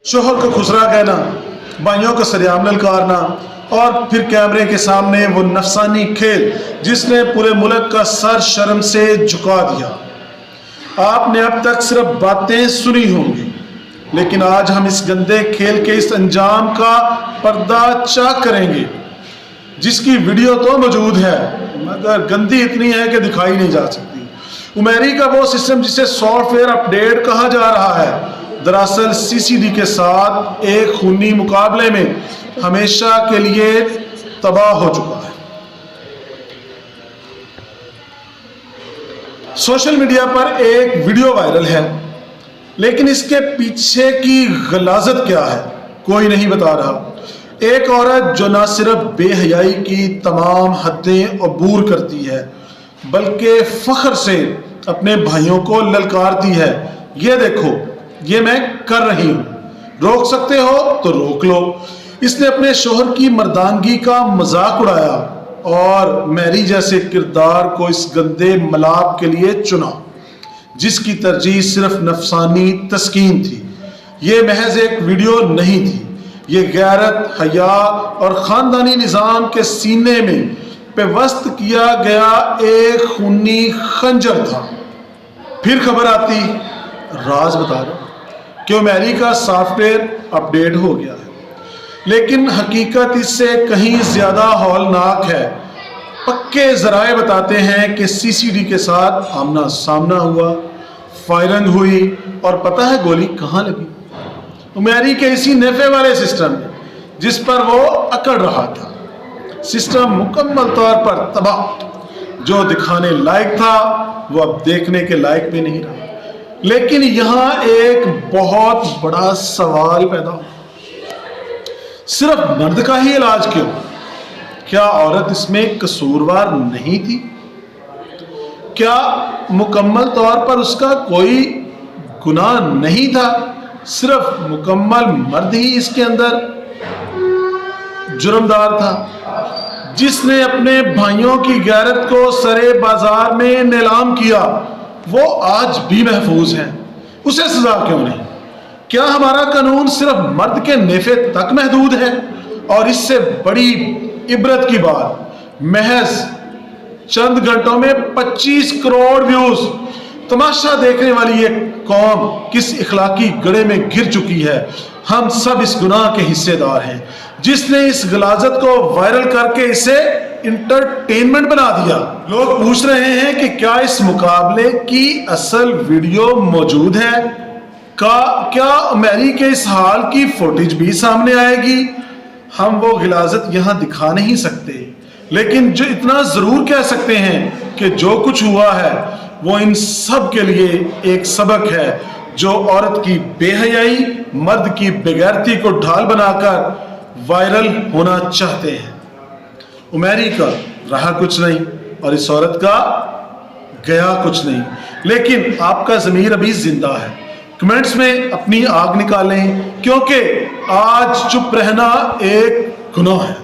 शोहर को खुसरा कहना, भाइयों को सरेआम ललकारना और फिर कैमरे के सामने वो नफसानी खेल जिसने पूरे मुल्क का सर शर्म से झुका दिया। आपने अब तक सिर्फ बातें सुनी होंगी, लेकिन आज हम इस गंदे खेल के इस अंजाम का पर्दा चाक करेंगे, जिसकी वीडियो तो मौजूद है मगर गंदी इतनी है कि दिखाई नहीं जा सकती। उमेरी का वो सिस्टम जिसे सॉफ्टवेयर अपडेट कहा जा रहा है, दरअसल सीसीडी के साथ एक खूनी मुकाबले में हमेशा के लिए तबाह हो चुका है। सोशल मीडिया पर एक वीडियो वायरल है, लेकिन इसके पीछे की गलाजत क्या है कोई नहीं बता रहा। एक औरत जो न सिर्फ बेहयाई की तमाम हदें अबूर करती है बल्कि फख्र से अपने भाइयों को ललकारती है, ये देखो ये मैं कर रही हूं, रोक सकते हो तो रोक लो। इसने अपने शोहर की मर्दानगी का मजाक उड़ाया और मैरी जैसे किरदार को इस गंदे मलाप के लिए चुना, जिसकी तरजीह सिर्फ नफसानी तस्कीन थी। ये महज एक वीडियो नहीं थी, ये गैरत, हया और खानदानी निज़ाम के सीने में पेवस्त किया गया एक खूनी खंजर था। फिर खबर आती, राज बता रहा कि उमेरी का सॉफ्टवेयर अपडेट हो गया है, लेकिन हकीकत इससे कहीं ज्यादा हौलनाक है। पक्के जराए बताते हैं कि सीसीडी के साथ आमना सामना हुआ, फायरिंग हुई और पता है गोली कहां लगी? उमेरी के इसी नेफे वाले सिस्टम में जिस पर वो अकड़ रहा था। सिस्टम मुकम्मल तौर पर तबाह। जो दिखाने लायक था वो अब देखने के लायक भी नहीं रहा। लेकिन यहां एक बहुत बड़ा सवाल पैदा हो, सिर्फ मर्द का ही इलाज क्यों? क्या औरत इसमें कसूरवार नहीं थी? क्या मुकम्मल तौर पर उसका कोई गुनाह नहीं था? सिर्फ मुकम्मल मर्द ही इसके अंदर जुर्मदार था, जिसने अपने भाइयों की गैरत को सरे बाजार में नीलाम किया। वो आज भी महफूज है, उसे सजा क्यों नहीं? क्या हमारा कानून सिर्फ मर्द के नेफे तक महदूद है? और इससे बड़ी इबरत की बात, महज चंद घंटों में 25 करोड़ व्यूज। तमाशा देखने वाली एक कौम किस इखलाकी गड्ढे में गिर चुकी है। हम सब इस गुनाह के हिस्सेदार हैं, जिसने इस गलाजत को वायरल करके इसे इंटरटेनमेंट बना दिया। लोग पूछ रहे हैं कि क्या इस मुकाबले की असल वीडियो मौजूद है? क्या उमेरी के इस हाल की फुटेज भी सामने आएगी? हम वो गलाजत यहां दिखा नहीं सकते, लेकिन जो इतना जरूर कह सकते हैं कि जो कुछ हुआ है वो इन सब के लिए एक सबक है, जो औरत की बेहयाई, मर्द की बेगैरती को ढाल बनाकर वायरल होना चाहते हैं। उमेरी का रहा कुछ नहीं और इस औरत का गया कुछ नहीं, लेकिन आपका ज़मीर अभी जिंदा है। कमेंट्स में अपनी आग निकालें, क्योंकि आज चुप रहना एक गुनाह है।